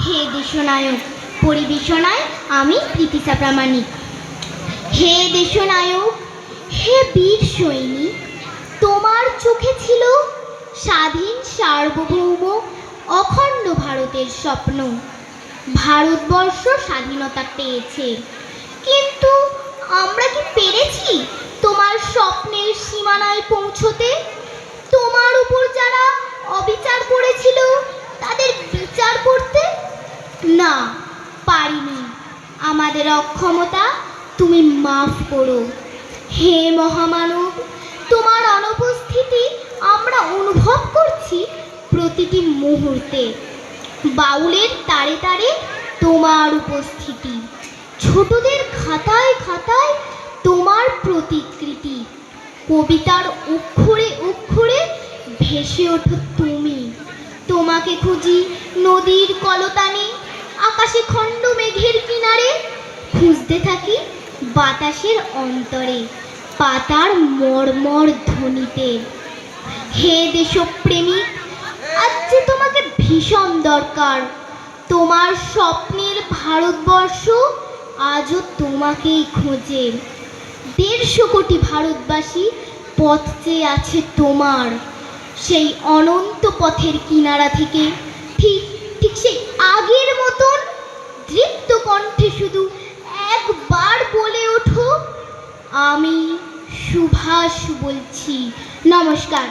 হে দেশনায়ক, পরিবেশনায় আমি প্রীতিশা প্রামাণিক। হে দেশনায়ক, হে বীর সৈনিক, তোমার চোখে ছিল স্বাধীন সার্বভৌম অখণ্ড ভারতের স্বপ্ন। ভারতবর্ষ স্বাধীনতা পেয়েছে, কিন্তু আমরা কি পেরেছি তোমার স্বপ্নের সীমানায় পৌঁছতে? তোমার উপর যারা অবিচার করেছিল তাদের বিচার করতে না, পারিনি। আমাদের অক্ষমতা তুমি মাফ করো। হে মহামানব, তোমার অনুপস্থিতি আমরা অনুভব করছি প্রতিটি মুহূর্তে। বাউলের তারে তারে তোমার উপস্থিতি, ছোটদের খাতায় খাতায় তোমার প্রতিকৃতি, কবিতার অক্ষরে অক্ষরে ভেসে ওঠো তুমি। তোমাকে খুঁজি নদীর কলতানে, আকাশে খণ্ড মেঘের কিনারে, খুঁজতে থাকি বাতাসের অন্তরে, পাতার মর্মর ধ্বনিতে। হে দেশপ্রেমিক, আজ যে তোমাকে ভীষণ দরকার। তোমার স্বপ্নের ভারতবর্ষ আজও তোমাকেই খোঁজে। 150 কোটি ভারতবাসী পথ চেয়ে আছে তোমার, সেই অনন্ত পথের কিনারা থেকে। ঠিক ঠিক সেই আগের মতন দৃপ্ত কণ্ঠে শুধু একবার বলে ওঠো, আমি সুভাষ বলছি। নমস্কার।